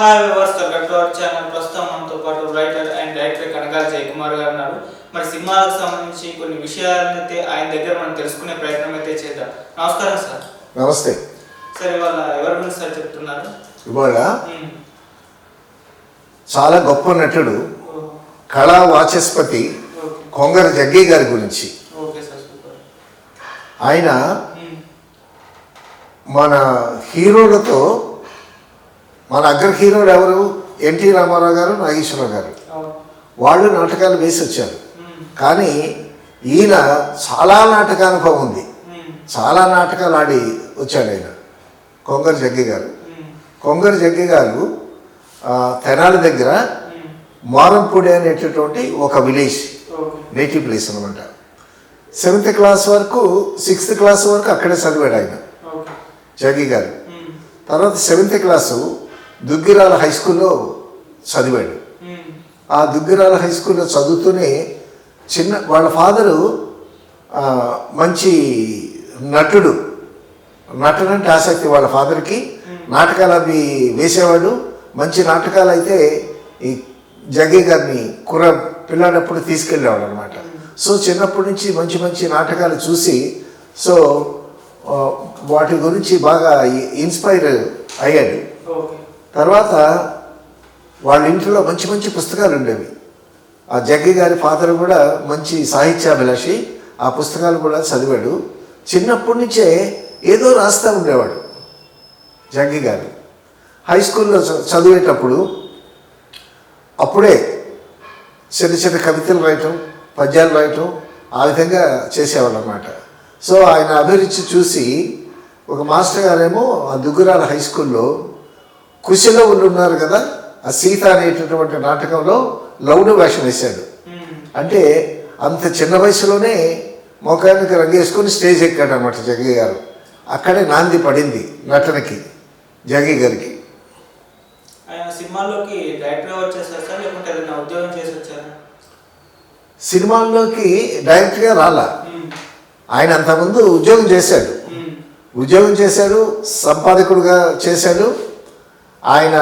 Hi viewers, welcome to our channel. ప్రస్తుతం మనతో పాటు writer and director Kanakala Jayakumar గారు ఉన్నారు. మరి సినిమాలకు సంబంధించి కొన్ని విషయాలైతే ఆయన దగ్గర మనం తెలుసుకునే ప్రయత్నం అయితే చేద్దాం. నమస్కారం సార్. నమస్తే సార్, ఇవాళ ఎవరి గురించి సార్ చెప్తున్నారు? ఇవాళ చాలా గొప్ప నటుడు, కళా వాచస్పతి కొంగర జగ్గయ్య గారి గురించి. ఆయన మన హీరోలతో, మన అగ్ర హీరోలు ఎవరు? ఎన్టీ రామారావు గారు, నాగేశ్వరరావు గారు. వాళ్ళు నాటకాలు వేసి వచ్చారు. కానీ ఈయన చాలా నాటకానుభవం ఉంది, చాలా నాటకాలు ఆడి వచ్చాడు ఆయన, కొంగర జగ్గయ్య గారు. కొంగర జగ్గయ్య గారు తెనాలి దగ్గర మారంపూడి అనేటటువంటి ఒక విలేజ్, నేటివ్ ప్లేస్ అనమాట. 7th క్లాస్ వరకు, 6th క్లాస్ వరకు అక్కడే చదివాడు ఆయన, జగ్గయ్య గారు. తర్వాత 7th క్లాసు దుగ్గిరాల హై స్కూల్లో చదివాడు. ఆ దుగ్గిరాల హై స్కూల్లో చదువుతూనే వాళ్ళ ఫాదరు మంచి నటుడు, నటనంటే ఆసక్తి వాళ్ళ ఫాదర్కి. నాటకాలు అవి వేసేవాడు. మంచి నాటకాలు అయితే ఈ జగ్గయ్య గారిని పిల్లాడప్పుడు తీసుకెళ్ళేవాడు అనమాట. సో చిన్నప్పటి నుంచి మంచి మంచి నాటకాలు చూసి, సో వాటి గురించి బాగా ఇన్స్పైర్ అయ్యాడు. తర్వాత వాళ్ళ ఇంట్లో మంచి మంచి పుస్తకాలు ఉండేవి. ఆ జగ్గయ్య గారి ఫాదర్ కూడా మంచి సాహిత్యాభిలాషి, ఆ పుస్తకాలు కూడా చదివాడు. చిన్నప్పటి నుంచే ఏదో రాస్తూ ఉండేవాడు జగ్గయ్య గారు. హై స్కూల్లో చదివేటప్పుడు అప్పుడే చిన్న చిన్న కవితలు రాయటం, పద్యాలు రాయటం, ఆ విధంగా చేసేవాళ్ళు అన్నమాట. సో ఆయన అభిరుచి చూసి ఒక మాస్టర్ గారేమో ఆ దుగ్గురాల హై స్కూల్లో కుశలో ఉన్నారు కదా, ఆ సీత అనేటటువంటి నాటకంలో లౌడు వేషం వేశాడు. అంటే అంత చిన్న వయసులోనే మొఖానికి రంగేసుకొని స్టేజ్ ఎక్కాడు అనమాట జగ్గయ్య గారు. అక్కడే నాంది పడింది నటనకి జగ్గయ్య గారికి. సినిమాల్లోకి డైరెక్ట్గా వచ్చేసారు సార్, లేకుంటే ఏదైనా ఉద్యోగం చేసి వచ్చారా? సినిమాల్లోకి డైరెక్ట్గా రాలా. ఆయన అంతకుముందు ఉద్యోగం చేశాడు, సంపాదకుడుగా చేశాడు. ఆయన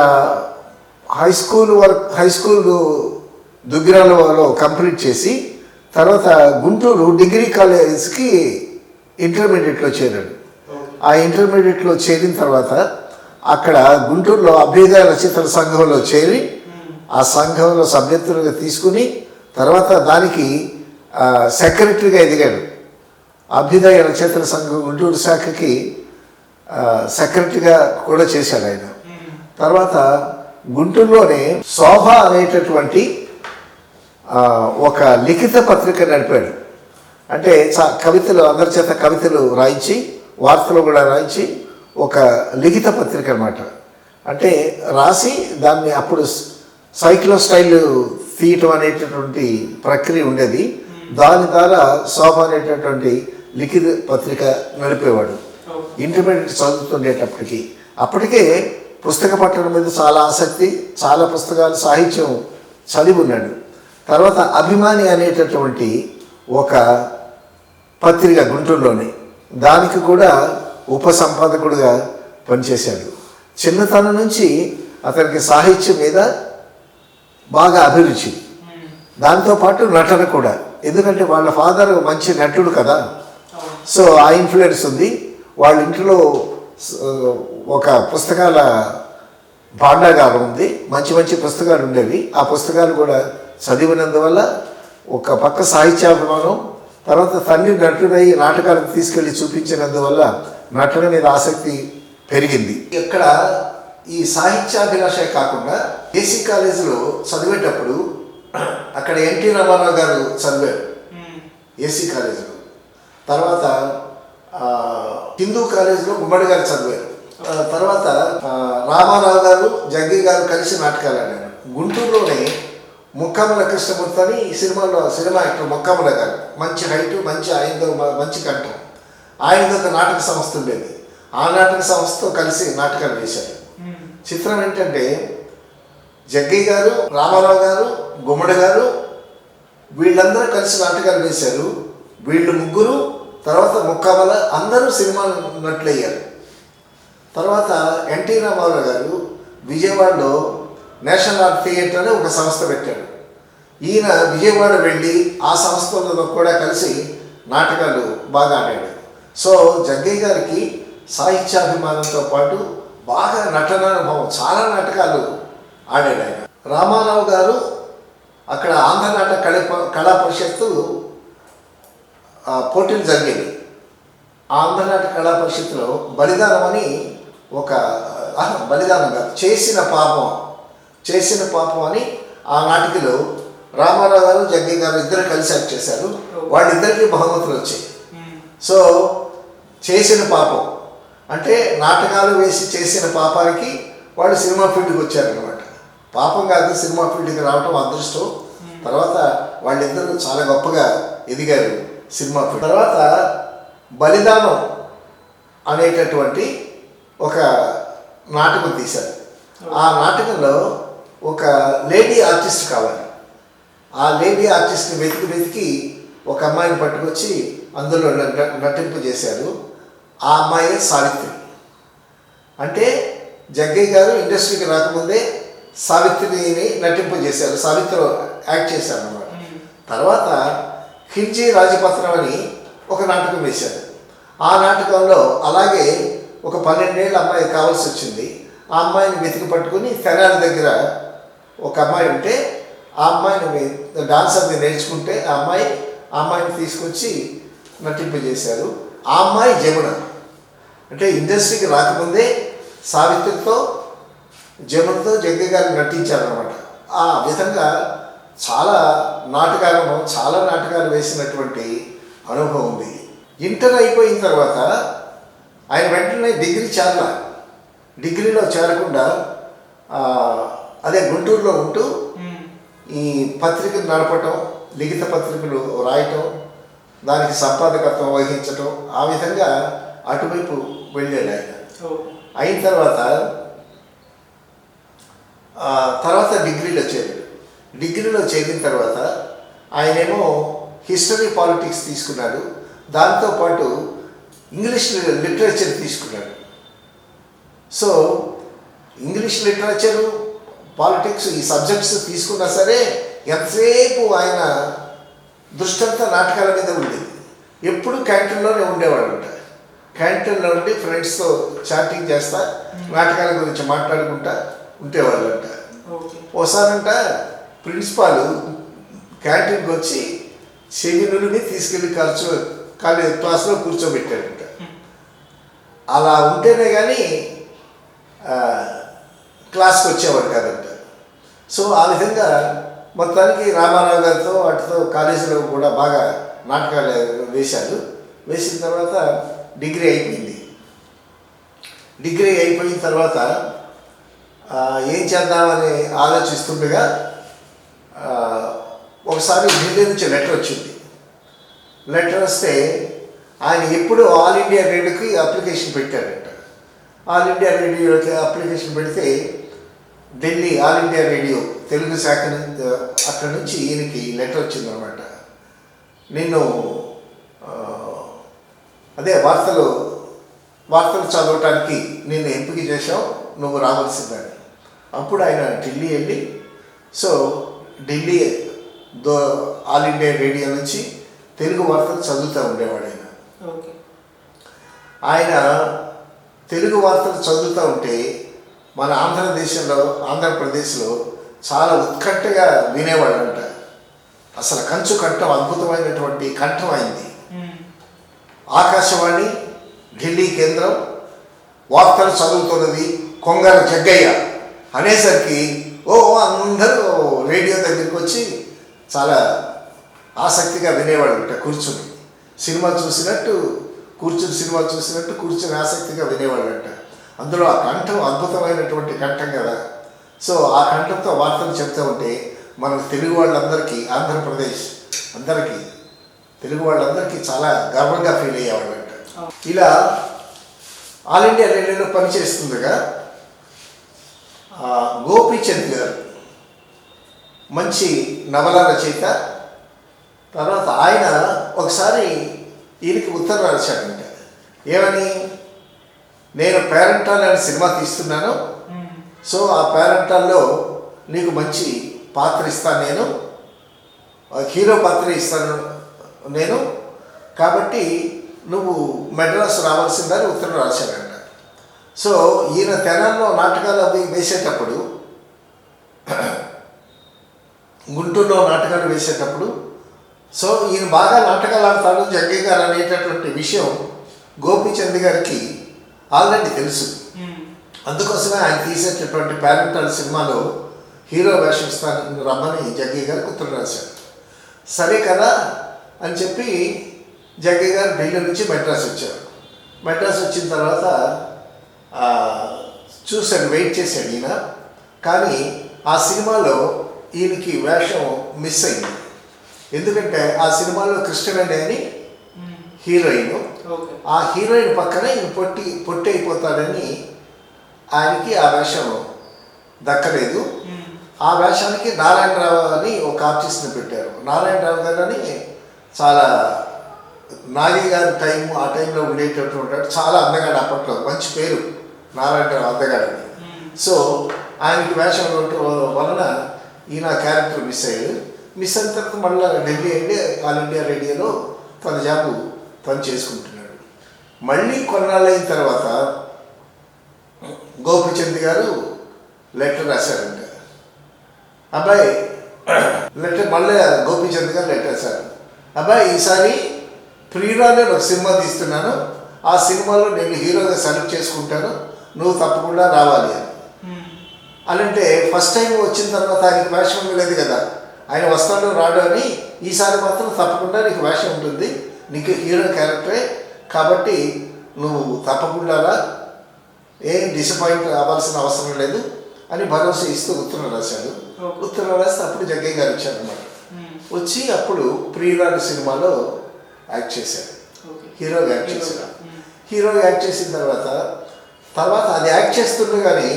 హై స్కూల్ దుగ్గిరాలలో కంప్లీట్ చేసి తర్వాత గుంటూరు డిగ్రీ కాలేజ్కి ఇంటర్మీడియట్లో చేరాడు. ఆ ఇంటర్మీడియట్లో చేరిన తర్వాత అక్కడ గుంటూరులో అభ్యుదయ రచయితల సంఘంలో చేరి, ఆ సంఘంలో సభ్యత్వంగా తీసుకుని తర్వాత దానికి సెక్రటరీగా ఎదిగాడు. అభ్యుదయ రచయితల సంఘం గుంటూరు శాఖకి సెక్రటరీగా కూడా చేశాడు ఆయన. తర్వాత గుంటూరులోనే శోభ అనేటటువంటి ఒక లిఖిత పత్రిక నడిపాడు. అంటే కవితలు, అందరి చేత కవితలు రాయించి, వార్తలు కూడా రాయించి ఒక లిఖిత పత్రిక అనమాట. అంటే రాసి దాన్ని అప్పుడు సైక్లో స్టైల్ తీయటం అనేటటువంటి ప్రక్రియ ఉండేది. దాని ద్వారా శోభ అనేటటువంటి లిఖిత పత్రిక నడిపేవాడు ఇంటర్మీడియట్ చదువుతుండేటప్పటికి. అప్పటికే పుస్తక పట్టడం మీద చాలా ఆసక్తి, చాలా పుస్తకాలు, సాహిత్యం చదివి ఉన్నాడు. తర్వాత అభిమాని అనేటటువంటి ఒక పత్రిక గుంటూరులోని, దానికి కూడా ఉపసంపాదకుడుగా పనిచేశాడు. చిన్నతనం నుంచి అతనికి సాహిత్యం మీద బాగా అభిరుచి, దాంతోపాటు నటన కూడా. ఎందుకంటే వాళ్ళ ఫాదర్ మంచి నటుడు కదా, సో ఆ ఇన్ఫ్లుయెన్స్ ఉంది. వాళ్ళ ఇంట్లో ఒక పుస్తకాల భాండాగారం ఉంది, మంచి మంచి పుస్తకాలు ఉండేవి. ఆ పుస్తకాలు కూడా చదివినందువల్ల ఒక పక్క సాహిత్యాభిమానం, తర్వాత తండ్రి నటుడై నాటకాలకు తీసుకెళ్ళి చూపించినందువల్ల నటన మీద ఆసక్తి పెరిగింది. ఇక్కడ ఈ సాహిత్యాభిలాషే కాకుండా ఏసీ కాలేజీలో చదివేటప్పుడు అక్కడ ఎన్టీ రామారావు గారు చదివారు ఏసీ కాలేజీలో. తర్వాత హిందూ కాలేజీలో గుమ్మడి గారు చదివారు. తర్వాత రామారావు గారు, జగ్గయ్య గారు కలిసి నాటకాలు ఆడారు. గుంటూరులోనే ముక్కామల కృష్ణమూర్తి అని సినిమా యాక్టర్ ముక్కామల గారు, మంచి హైటు, ఆయనతో మంచి కంఠం. ఆయనతో ఒక నాటక సంస్థ ఉండేది. ఆ నాటక సంస్థతో కలిసి నాటకాలు వేశారు. చిత్రం ఏంటంటే జగ్గయ్య గారు, రామారావు గారు, గుమ్మడి గారు వీళ్ళందరూ కలిసి నాటకాలు వేశారు. వీళ్ళు ముగ్గురు, తర్వాత ముక్కామల, అందరూ సినిమా నటులయ్యారు. తర్వాత ఎన్టీ రామారావు గారు విజయవాడలో నేషనల్ ఆర్ట్ థియేటర్ అని ఒక సంస్థ పెట్టాడు. ఈయన విజయవాడ వెళ్ళి ఆ సంస్థలో కూడా కలిసి నాటకాలు బాగా ఆడాడు. సో జగ్గయ్య గారికి సాహిత్యాభిమానంతో పాటు బాగా నటనానుభవం, చాలా నాటకాలు ఆడాడు ఆయన. రామారావు గారు అక్కడ ఆంధ్ర నాటక కళా పరిషత్తు పోటీలు జరిగేవి. ఆంధ్ర నాటక కళా పరిషత్తులో బలిదానం అని ఒక బలిదానంగా చేసిన పాపం అని ఆ నాటికలో రామారావు గారు జగ్గయ్య గారు ఇద్దరు కలిసి యాక్ట్ చేశారు. వాళ్ళిద్దరికీ బహుమతులు వచ్చాయి. సో చేసిన పాపం అంటే నాటకాలు వేసి చేసిన పాపానికి వాళ్ళు సినిమా ఫీల్డ్కి వచ్చారనమాట. పాపం కాదు, సినిమా ఫీల్డ్కి రావటం అదృష్టం. తర్వాత వాళ్ళిద్దరూ చాలా గొప్పగా ఎదిగారు సినిమా ఫీల్డ్. తర్వాత బలిదానం అనేటటువంటి ఒక నాటకం తీశారు. ఆ నాటకంలో ఒక లేడీ ఆర్టిస్ట్ కావాలి. ఆ లేడీ ఆర్టిస్ట్ని వెతికి ఒక అమ్మాయిని పట్టుకొచ్చి అందులో నటింపు చేశారు. ఆ అమ్మాయి సావిత్రి. అంటే జగ్గయ్య గారు ఇండస్ట్రీకి రాకముందే సావిత్రిని నటింపు చేశారు, సావిత్రి యాక్ట్ చేశారు అన్నమాట. తర్వాత ఖిల్జీ రాజపత్రం అని ఒక నాటకం వేశారు. ఆ నాటకంలో అలాగే ఒక 12 ఏళ్ళ అమ్మాయి కావాల్సి వచ్చింది. ఆ అమ్మాయిని వెతికి పట్టుకుని తెనాలి దగ్గర ఒక అమ్మాయి ఉంటే ఆ అమ్మాయిని డాన్సర్ని నేర్చుకుంటే ఆ అమ్మాయిని తీసుకొచ్చి నటింపజేశారు. ఆ అమ్మాయి జమున. అంటే ఇండస్ట్రీకి రాకముందే సావిత్రితో జమునతో జగ్గయ్య గారు నటించారన్నమాట. ఆ విధంగా చాలా నాటకాలు వేసినటువంటి అనుభవం ఉంది. ఇంటర్ అయిపోయిన తర్వాత ఆయన వెంటనే డిగ్రీలో చేరకుండా అదే గుంటూరులో ఉంటూ ఈ పత్రికలు నడపటం, లిఖిత పత్రికలు రాయటం, దానికి సంపాదకత్వం వహించటం, ఆ విధంగా అటువైపు వెళ్ళాడు ఆయన. అయిన తర్వాత డిగ్రీలో చేరిన తర్వాత ఆయనేమో హిస్టరీ పాలిటిక్స్ తీసుకున్నాడు. దాంతోపాటు ఇంగ్లీష్ లిటరేచర్ తీసుకున్నాడు. సో ఇంగ్లీష్ లిటరేచరు, పాలిటిక్స్ ఈ సబ్జెక్ట్స్ తీసుకున్నా సరే ఎంతసేపు ఆయన దృష్టంతా నాటకాల మీద ఉండేది. ఎప్పుడు క్యాంటీన్లోనే ఉండేవాడంట. క్యాంటీన్లో ఉండి ఫ్రెండ్స్తో చాటింగ్ చేస్తా నాటకాల గురించి మాట్లాడుకుంటా ఉండేవాళ్ళంట. ఒకసారంట ప్రిన్సిపాల్ క్యాంటీన్కి వచ్చి సెమినుని తీసుకెళ్ళి క్లాస్లో కూర్చోబెట్టాడంట. అలా ఉంటేనే కానీ క్లాస్కి వచ్చేవాడు కాదంట. సో ఆ విధంగా మొత్తానికి రామారావు గారితో వాటితో కాలేజీలో కూడా బాగా నాటకాలు వేసిన తర్వాత డిగ్రీ అయిపోయిన తర్వాత ఏం చేద్దామని ఆలోచిస్తుండగా ఒకసారి ఢిల్లీ నుంచి లెటర్ వచ్చింది. లెటర్ వస్తే ఆయన ఎప్పుడు ఆల్ ఇండియా రేడియోకి అప్లికేషన్ పెట్టారంట. ఆల్ ఇండియా రేడియోకి అప్లికేషన్ పెడితే Delhi all India radio Telugu శాఖ అక్కడి నుంచి ఈయనకి లెటర్ వచ్చిందనమాట. నేను అదే వార్తలు చదవటానికి నేను ఎంపిక చేశావు, నువ్వు రావాల్సిందని. అప్పుడు ఆయన ఢిల్లీ వెళ్ళి ఢిల్లీ ఆల్ ఇండియా రేడియో నుంచి తెలుగు వార్తలు చదువుతూ ఉండేవాడు ఆయన. ఆయన తెలుగు వార్తలు చదువుతూ ఉంటే మన ఆంధ్రప్రదేశ్లో చాలా ఉత్కంఠగా వినేవాడంట. అసలు కంచు కంఠం, అద్భుతమైనటువంటి కంఠం అయింది. ఆకాశవాణి ఢిల్లీ కేంద్రం వార్తలు చదువుతున్నది కొంగర జగ్గయ్య అనేసరికి అందరూ రేడియో దగ్గరికి వచ్చి చాలా ఆసక్తిగా వినేవాడంట. కూర్చుని సినిమా చూసినట్టు కూర్చుని ఆసక్తిగా వినేవాడంట. అందులో ఆ కంఠం అద్భుతమైనటువంటి కంఠం కదా. సో ఆ కంఠంతో వార్తలు చెప్తూ ఉంటే మనకు తెలుగు వాళ్ళందరికీ, ఆంధ్రప్రదేశ్ తెలుగు వాళ్ళందరికీ చాలా గర్వంగా ఫీల్ అయ్యేవాడంట. ఇలా ఆల్ ఇండియా రేడియోలో పనిచేస్తుండగా గోపీచంద్ గారు మంచి నవల రచయిత. తర్వాత ఆయన ఒకసారి ఈయనకి ఉత్తరం రాశాడంట. ఏమని? నేను పేరెంటాల్ అనే సినిమా తీస్తున్నాను, సో ఆ పేరంటాల్లో నీకు మంచి పాత్ర ఇస్తాను నేను, హీరో పాత్ర ఇస్తాను నేను, కాబట్టి నువ్వు మెడ్రాస్ రావాల్సిందని ఉత్తరం రాశాడంట. సో ఈయన తెనాల్లో నాటకాలు అవి వేసేటప్పుడు, గుంటూరులో నాటకాలు వేసేటప్పుడు, సో ఈయన బాగా నాటకాలు ఆడతాడు జగ్గయ్య గారు అనేటటువంటి విషయం గోపీచంద్ గారికి ఆల్రెడీ తెలుసు. అందుకోసమే ఆయన తీసేటటువంటి పేరెంటల్ సినిమాలో హీరో వేషం ఇస్తాను రమ్మని జగ్గయ్య గారికి ఉత్తరం రాశారు. సరే కదా అని చెప్పి జగ్గయ్య గారు ఢిల్లీ నుంచి మెడ్రాస్ వచ్చారు. మెడ్రాస్ వచ్చిన తర్వాత చూశాడు, వెయిట్ చేశాడు ఈయన. కానీ ఆ సినిమాలో ఈయనకి వేషం మిస్ అయింది. ఎందుకంటే ఆ సినిమాలో కృష్ణవేణి అని హీరోయిన్, ఆ హీరోయిన్ పక్కన ఈయన పొట్టి అయిపోతాడని ఆయనకి ఆ వేషం దక్కలేదు. ఆ వేషానికి నారాయణరావు అని ఒక ఆర్టిస్ట్ని పెట్టారు. నారాయణరావు గారు అని చాలా నాగి గారి ఆ టైంలో ఉండేటటువంటి చాలా అందగాడు, అప్పట్లో మంచి పేరు నారాయణరావు అందగాడని. సో ఆయనకి వేషం వలన ఈయన క్యారెక్టర్ మిస్ అయ్యాడు. మిస్ అయిన తర్వాత మళ్ళీ ఢిల్లీ వెళ్ళి ఆల్ ఇండియా రేడియోలో తన జాబు తను చేసుకుంటున్నాడు. మళ్ళీ కొన్నాళ్ళు అయిన తర్వాత గోపిచంద్ గారు లెటర్ రాశారంట. అబ్బాయి లెటర్ మళ్ళీ గోపిచంద్ గారు లెటర్ రాశారు. అబ్బాయి ఈసారి ప్రియురాలు ఒక సినిమా తీస్తున్నాను, ఆ సినిమాలో నేను హీరోగా సెలెక్ట్ చేసుకుంటాను, నువ్వు తప్పకుండా రావాలి అని. అలాంటే ఫస్ట్ టైం వచ్చిన తర్వాత ఆయనకి వేషం లేదు కదా, ఆయన వస్తాడు రాడు అని, ఈసారి మాత్రం తప్పకుండా నీకు వేషం ఉంటుంది, నీకు హీరో క్యారెక్టరే కాబట్టి నువ్వు తప్పకుండా రా, ఏం డిసప్పాయింట్ అవ్వాల్సిన అవసరం లేదు అని భరోసా ఇస్తూ ఉత్తరం రాశాడు. ఉత్తరం రాస్తే అప్పుడు జగ్గయ్య గారు వచ్చారన్నమాట. వచ్చి అప్పుడు ప్రియురాలు సినిమాలో యాక్ట్ చేశాడు, హీరోగా యాక్ట్ చేశాడు. హీరోగా యాక్ట్ చేసిన తర్వాత అది యాక్ట్ చేస్తుండగానే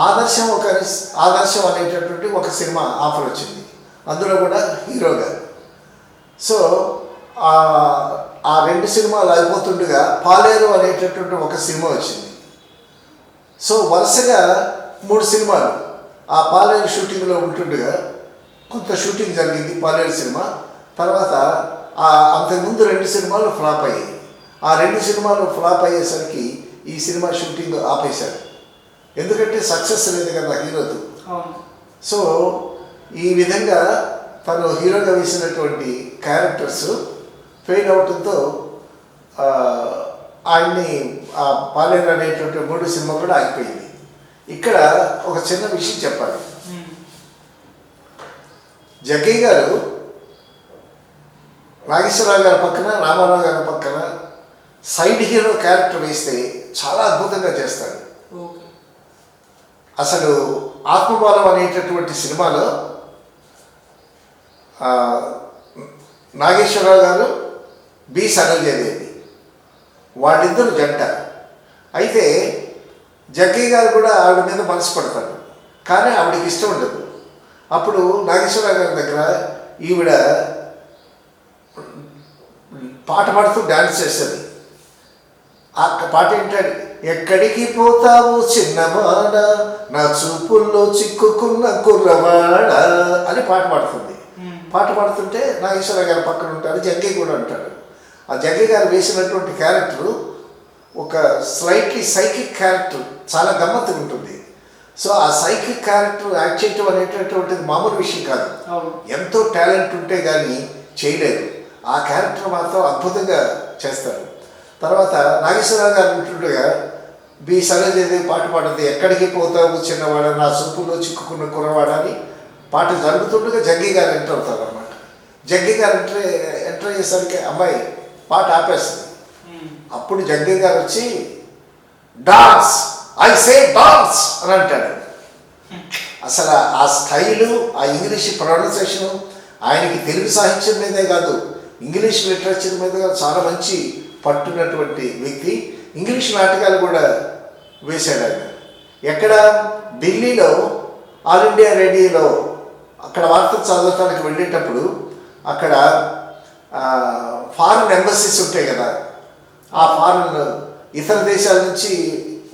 ఆదర్శం అనేటటువంటి ఒక సినిమా ఆఫర్ వచ్చింది, అందులో కూడా హీరోగా. సో ఆ రెండు సినిమాలు అయిపోతుండగా పాలేరు అనేటటువంటి ఒక సినిమా వచ్చింది. సో వరుసగా 3 సినిమాలు ఆ పాలేరు షూటింగ్లో ఉంటుండగా కొంత షూటింగ్ జరిగింది పాలేరు సినిమా. తర్వాత అంతకుముందు 2 సినిమాలు ఫ్లాప్ అయ్యాయి. ఆ 2 సినిమాలు ఫ్లాప్ అయ్యేసరికి ఈ సినిమా షూటింగ్ ఆపేశారు, ఎందుకంటే సక్సెస్ లేదు కదా హీరోతో. సో ఈ విధంగా తను హీరోగా వేసినటువంటి క్యారెక్టర్స్ ఫెయిల్ అవడంతో ఆయన్ని ఆ పాలేరు అనేటువంటి 3 సినిమా కూడా ఆగిపోయింది. ఇక్కడ ఒక చిన్న విషయం చెప్పాలి. జగ్గయ్య గారు నాగేశ్వరరావు గారి పక్కన, రామారావు గారి పక్కన సైడ్ హీరో క్యారెక్టర్ వేస్తే చాలా అద్భుతంగా చేస్తాడు. అసలు ఆత్మబలం అనేటటువంటి సినిమాలో నాగేశ్వరరావు గారు, బి సరోజాదేవి వాళ్ళిద్దరు జంట. అయితే జగ్గయ్య గారు కూడా ఆవిడ మీద మనసు పడతాడు, కానీ ఆవిడకి ఇష్టం ఉండదు. అప్పుడు నాగేశ్వరరావు గారి దగ్గర ఈవిడ పాట పాడుతూ డ్యాన్స్ చేస్తుంది. ఆ పాట ఏంటంటే, ఎక్కడికి పోతావు చిన్నవాడ, నా చూపుల్లో చిక్కుకున్న కుర్రవాడ అని పాట పాడుతుంది. పాట పాడుతుంటే నాగేశ్వరరావు గారు పక్కన ఉంటారు, జగ్గయ్య కూడా ఉంటాడు. ఆ జగ్గయ్య గారు వేసినటువంటి క్యారెక్టరు ఒక స్లైట్లీ సైకిక్ క్యారెక్టర్, చాలా గమ్మత్తుగా ఉంటుంది. సో ఆ సైకిక్ క్యారెక్టర్ యాక్ట్ చేయటం అనేటటువంటిది మామూలు విషయం కాదు, ఎంతో టాలెంట్ ఉంటే కానీ చేయలేదు. ఆ క్యారెక్టర్ మాత్రం అద్భుతంగా చేస్తారు. తర్వాత నాగేశ్వరరావు గారు ఉంటుండగా బి సరోజాదేవి పాట పాడుతుంది, ఎక్కడికి పోతావు చిన్నవాడ, నా చూపులో చిక్కుకున్న కుర్రవాడ అని పాట జరుగుతుండగా జగ్గయ్య గారు ఎంటర్ అవుతారు అన్నమాట. జగ్గయ్య గారు ఎంటర్ అయ్యేసరికి అమ్మాయి పాట ఆపేస్తుంది. అప్పుడు జగ్గయ్య గారు వచ్చి డాన్స్, ఐ సే డాన్స్ అని అంటాడు. అసలు ఆ స్టైలు, ఆ ఇంగ్లీష్ ప్రొనౌన్సియేషను, ఆయనకి తెలుగు సాహిత్యం మీదే కాదు ఇంగ్లీష్ లిటరేచర్ మీద చాలా మంచి పట్టున్నటువంటి వ్యక్తి. ఇంగ్లీష్ నాటకాలు కూడా వేశాడు ఆయన. ఎక్కడ ఢిల్లీలో ఆల్ ఇండియా రేడియోలో అక్కడ వార్తలు చదవటానికి వెళ్ళేటప్పుడు అక్కడ ఫారిన్ ఎంబసీస్ ఉంటాయి కదా, ఆ ఫారిన్ ఇతర దేశాల నుంచి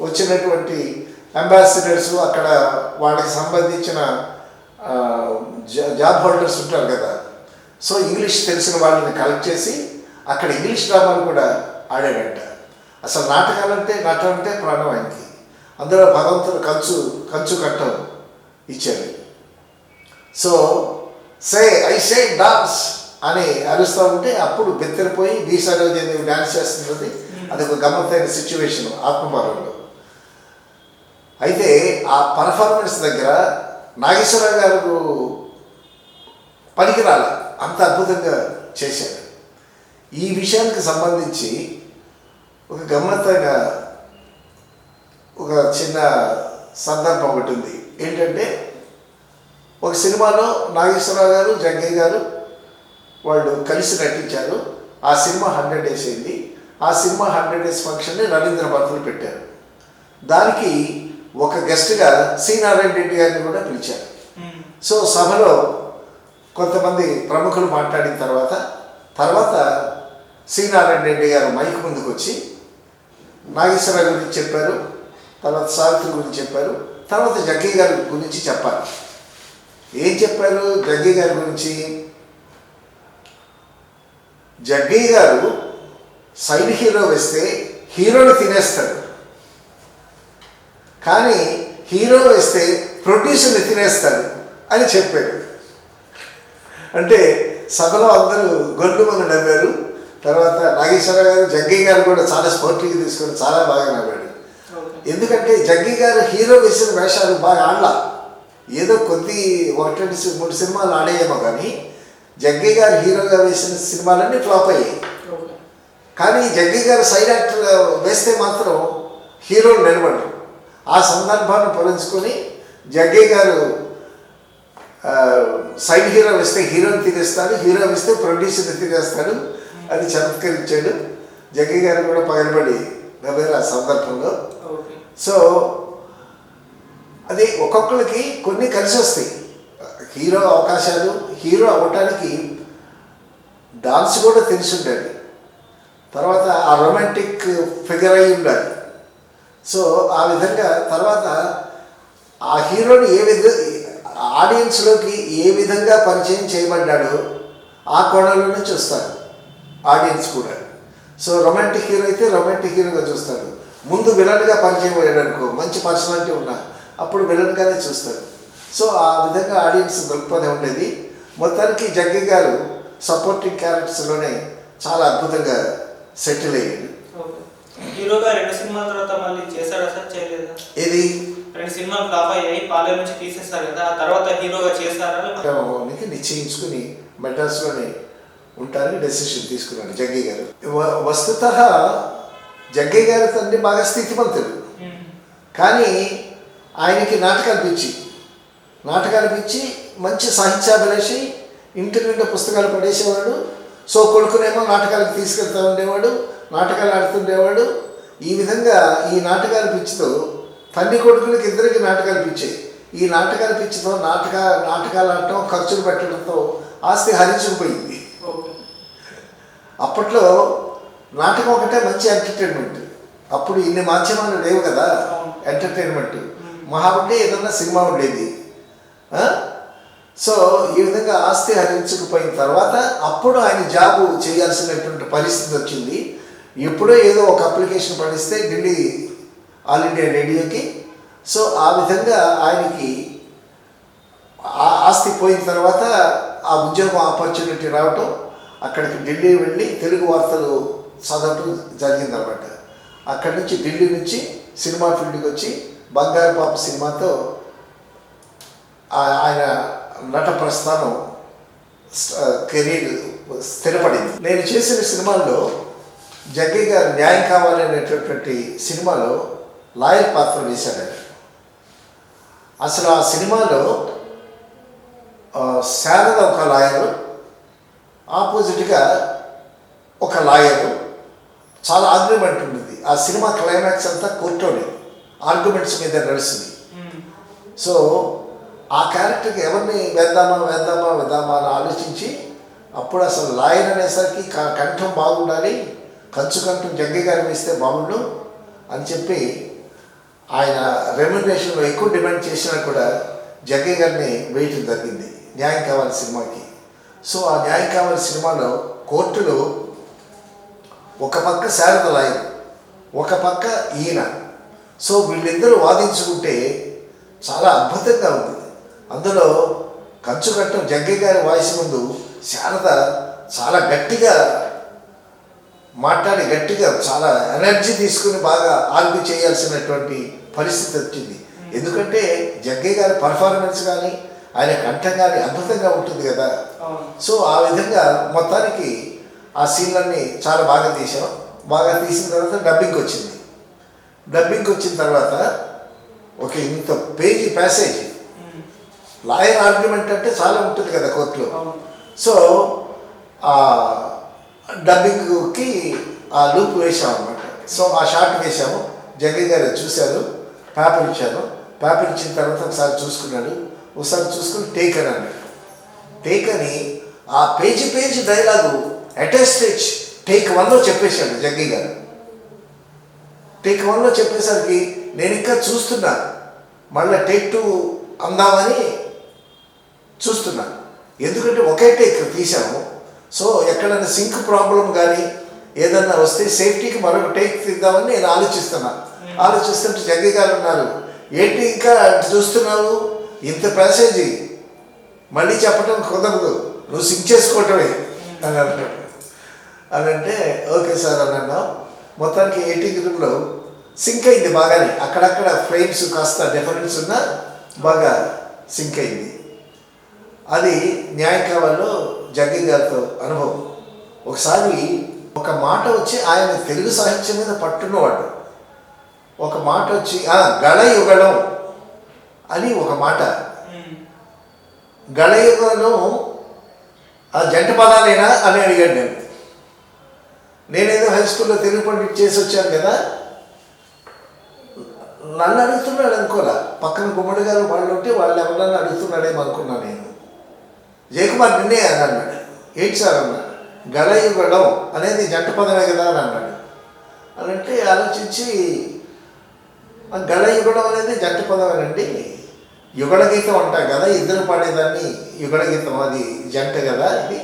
వచ్చినటువంటి అంబాసిడర్స్ అక్కడ వాళ్ళకి సంబంధించిన జాబ్ హోల్డర్స్ ఉంటారు కదా. సో ఇంగ్లీష్ తెలిసిన వాళ్ళని కలెక్ట్ చేసి అక్కడ ఇంగ్లీష్ డ్రామాలు కూడా ఆడాడంట. అసలు నటన అంటే ప్రాణం ఆయనకి. అందులో భగవంతుడు కంచు కట్టం ఇచ్చాడు. సో ఐ సే డాన్స్ అని అరుస్తూ ఉంటే అప్పుడు బెత్తరిపోయి బి సరోజదేవి డాన్స్ చేస్తున్నది. అది ఒక గమ్మత్తైన సిచ్యువేషన్ ఆత్మభావంలో. అయితే ఆ పర్ఫార్మెన్స్ దగ్గర నాగేశ్వరరావు గారు పనికిరాల, అంత అద్భుతంగా చేశారు. ఈ విషయానికి సంబంధించి ఒక గమ్మత్తైన ఒక చిన్న సందర్భం ఒకటి ఉంది. ఏంటంటే ఒక సినిమాలో నాగేశ్వరరావు గారు జగ్గయ్య గారు వాళ్ళు కలిసి నటించారు. ఆ సినిమా 100 days అయింది. ఆ సినిమా 100 days ఫంక్షన్ని రవీంద్ర భారతిలో పెట్టారు. దానికి ఒక గెస్ట్గా సి నారాయణ రెడ్డి గారిని కూడా పిలిచారు. సో సభలో కొంతమంది ప్రముఖులు మాట్లాడిన తర్వాత సి నారాయణ రెడ్డి గారు మైక్ ముందుకు వచ్చి నాగేశ్వరరావు గురించి చెప్పారు, తర్వాత సావిత్రి గురించి చెప్పారు, తర్వాత జగ్గయ్య గారి గురించి చెప్పారు. ఏం చెప్పారు జగ్గయ్య గారి గురించి? జగ్గయ్య గారు సైడ్ హీరో వేస్తే హీరోని తినేస్తాడు, కానీ హీరో వేస్తే ప్రొడ్యూసర్ని తినేస్తాడు అని చెప్పాడు. అంటే సభలో అందరూ గొంతుమని నవ్వారు. తర్వాత నాగేశ్వరరావు గారు జగ్గయ్య గారు కూడా చాలా స్పోర్టివ్గా తీసుకొని చాలా బాగా నవ్వాడు. ఎందుకంటే జగ్గయ్య గారు హీరో వేసిన వేషాలు బాగా ఆడలా, ఏదో 1-2-3 సినిమాలు ఆడేయేమో, కానీ జగ్గయ్య గారు హీరోగా వేసిన సినిమాలన్నీ ఫ్లాప్ అయ్యాయి. కానీ జగ్గయ్య గారు సైడ్ యాక్టర్గా వేస్తే మాత్రం హీరోలు నిలబడరు. ఆ సందర్భాన్ని పొలంచుకొని జగ్గయ్య గారు సైడ్ హీరో వేస్తే హీరోని తినేస్తాడు, హీరో వేస్తే ప్రొడ్యూసర్ని తినేస్తాడు అని చమత్కరించాడు. జగ్గయ్య గారు కూడా పగలబడి నవ్వారు ఆ సందర్భంలో. సో అది ఒక్కొక్కరికి కొన్ని కలిసి వస్తాయి. హీరో అవకాశాలు, హీరో అవ్వటానికి డాన్స్ కూడా తెలిసి ఉండాలి, తర్వాత ఆ రొమాంటిక్ ఫిగర్ అయి ఉండాలి. సో ఆ విధంగా తర్వాత ఆ హీరోని ఆడియన్స్లోకి ఏ విధంగా పరిచయం చేయబడ్డాడో ఆ కోణంలోనే చూస్తారు ఆడియన్స్ కూడా. సో రొమాంటిక్ హీరో అయితే రొమాంటిక్ హీరోగా చూస్తాడు. ముందు విలన్గా పరిచయం అయ్యాడు అనుకో, మంచి పర్సనాలిటీ ఉన్నా, అప్పుడు విలన్గానే చూస్తారు. సో ఆ విధంగా ఆడియన్స్ దృక్పథం ఉండేది. మొత్తానికి జగ్గయ్య గారు సపోర్టింగ్ క్యారెక్టర్స్లోనే చాలా అద్భుతంగా సెటిల్ అయ్యాడు. హీరోగా 2 సినిమాల తర్వాత మళ్ళీ చేశాడా సార్, చేయలేదా? ఇది 2 సినిమాలు ఫ్లాప్ అయ్యాయి, పాలే నుంచి తీసేస్తారు కదా, ఆ తర్వాత హీరోగా చేస్తారా? నిశ్చయించుకుని మెడ్రాస్లోనే ఉంటారని డెసిషన్ తీసుకున్నాడు జగ్గయ్య గారు. వస్తుత జగ్గయ్య గారి తండ్రి బాగా స్థితిమంతుడు, కానీ ఆయనకి నాటకాలు పిచ్చి మంచి సాహిత్యాభిలాషి, ఇంటి నిండా పుస్తకాలు పడేసేవాడు. సో కొడుకునేమో నాటకాలకు తీసుకెళ్తూ ఉండేవాడు, నాటకాలు ఆడుతుండేవాడు. ఈ విధంగా ఈ నాటకాల పిచ్చితో తండ్రి కొడుకులకి ఇద్దరికి నాటకాలు పిచ్చాయి. ఈ నాటకాల పిచ్చితో నాటకాలు ఆడటం, ఖర్చులు పెట్టడంతో ఆస్తి హరించుకుపోయింది. అప్పట్లో నాటకం ఒకటే మంచి ఎంటర్టైన్మెంట్. అప్పుడు ఇన్ని మాధ్యమాలు లేవు కదా ఎంటర్టైన్మెంట్. మహా ఉంటే ఏదన్నా సినిమా ఉండేది. సో ఈ విధంగా ఆస్తి హరించుకుపోయిన తర్వాత అప్పుడు ఆయన జాబు చేయాల్సినటువంటి పరిస్థితి వచ్చింది. ఎప్పుడో ఏదో ఒక అప్లికేషన్ పడిస్తే ఢిల్లీ ఆల్ ఇండియా రేడియోకి. సో ఆ విధంగా ఆయనకి ఆస్తి పోయిన తర్వాత ఆ ఉద్యోగం ఆపర్చునిటీ రావటం, అక్కడికి ఢిల్లీ వెళ్ళి తెలుగు వార్తలు చదవటం జరిగిందన్నమాట. అక్కడి నుంచి ఢిల్లీ నుంచి సినిమా ఫీల్డ్కి వచ్చి బంగారు పాప సినిమాతో ఆయన నట ప్రస్థానం కెరీర్ స్థిరపడింది. నేను చేసిన సినిమాల్లో జగ్గయ్య గారు న్యాయం కావాలి అనేటటువంటి సినిమాలో లాయర్ పాత్ర వేశాడు. అసలు ఆ సినిమాలో శారద ఒక లాయరు, ఆపోజిట్గా ఒక లాయరు, చాలా ఆర్గ్యుమెంట్ ఉంటుంది. ఆ సినిమా క్లైమాక్స్ అంతా కోర్టులోనే ఆర్గ్యుమెంట్స్ మీద నడుస్తుంది. సో ఆ క్యారెక్టర్కి ఎవరిని వేద్దామా అని ఆలోచించి, అప్పుడు అసలు లాయర్ అనేసరికి కంఠం బాగుండాలి, కంఠం జగ్గయ్య గారు వేస్తే బాగుండు అని చెప్పి ఆయన రెమ్యునరేషన్లో ఎక్కువ డిమాండ్ చేసినా కూడా జగ్గయ్య గారిని వేయటం జరిగింది న్యాయం కావాలి సినిమాకి. సో ఆ న్యాయం కావాలి సినిమాలో కోర్టులో ఒక పక్క శారద లాయర్, ఒక పక్క ఈయన. సో వీళ్ళిద్దరూ వాదించుకుంటే చాలా అద్భుతంగా ఉంది. అందులో కంచుకట్టం జగ్గయ్య గారి వాయిస్ ముందు శారద చాలా గట్టిగా మాట్లాడి గట్టిగా చాలా ఎనర్జీ తీసుకుని బాగా ఆర్గ్యూ చేయాల్సినటువంటి పరిస్థితి వచ్చింది. ఎందుకంటే జగ్గయ్య గారి పర్ఫార్మెన్స్ కానీ ఆయన కంఠం కానీ అద్భుతంగా ఉంటుంది కదా. సో ఆ విధంగా మొత్తానికి ఆ సీన్లన్నీ చాలా బాగా తీసాం. బాగా తీసిన తర్వాత డబ్బింగ్కి వచ్చింది. డబ్బింగ్కి వచ్చిన తర్వాత ఒక ఇంత పేజీ ప్యాసేజ్ లాయర్ ఆర్గ్యుమెంట్ అంటే చాలా ఉంటుంది కదా కోర్టులో. సో ఆ డబ్బింగ్కి ఆ లూప్ వేసాం అనమాట. సో ఆ షార్ట్ వేసాము. జగ్గయ్య గారు చూశారు, పేపర్ ఇచ్చాను. పేపర్ ఇచ్చిన తర్వాత ఒకసారి చూసుకున్నాడు. ఒకసారి చూసుకుని టేక్ అని అన్నాడు. టేక్ అని ఆ పేజీ డైలాగు అటెస్టేజ్ టేక్ 1లో చెప్పేశాడు జగ్గయ్య గారు. టేక్ 1లో చెప్పేసరికి నేను ఇంకా చూస్తున్నా, మళ్ళీ టేక్ 2 అందామని చూస్తున్నా. ఎందుకంటే ఒకే టేక్ తీసాము. సో ఎక్కడైనా సింక్ ప్రాబ్లం కానీ ఏదన్నా వస్తే సేఫ్టీకి మరొక టేక్ తీద్దామని నేను ఆలోచిస్తుంటే జగ్గయ్య గారు ఉన్నారు, ఏంటి ఇంకా చూస్తున్నావు, ఇంత ప్యాసేజీ మళ్ళీ చెప్పడం కుదరదు, నువ్వు సింక్ చేసుకోవటమే అని అంటాడు. అని అంటే ఓకే సార్ అని అన్నాం. మొత్తానికి ఎడిటింగ్ రూమ్లో సింక్ అయింది బాగానే. అక్కడక్కడ ఫ్రేమ్స్ కాస్త డిఫరెన్స్ ఉన్నా బాగా సింక్ అయింది. అది న్యాయం కావాలో జగ్గయ్య గారితో అనుభవం. ఒకసారి ఒక మాట వచ్చి ఆయన తెలుగు సాహిత్యం మీద పట్టున్నవాడు. ఒక మాట వచ్చి గళయుగళం అని ఒక మాట. గళయుగళం ఆ జంట పదాలేనా అని అడిగాడు. నేనేదో హై స్కూల్లో తెలుగు పండిట్ చేసి వచ్చాను కదా, నన్ను అడుగుతున్నాడు అనుకోలే. పక్కన గుమ్మడి గారు వాళ్ళు ఉంటే వాళ్ళు ఎవరన్నా అడుగుతున్నాడేమో అనుకున్నాను నేను. జయకుమార్ నిన్నే అని అన్నాడు. ఏంటి సార్ అన్నాడు. గళయుగళం అనేది జంట పదమే కదా అని అన్నాడు. అని అంటే ఆలోచించి గళయుగళం అనేది జంట పదమేనండి, యుగళ గీతం అంటాం కదా, ఇద్దరు పాడేదాన్ని యుగళ గీతం, అది జంట కదా. ఇది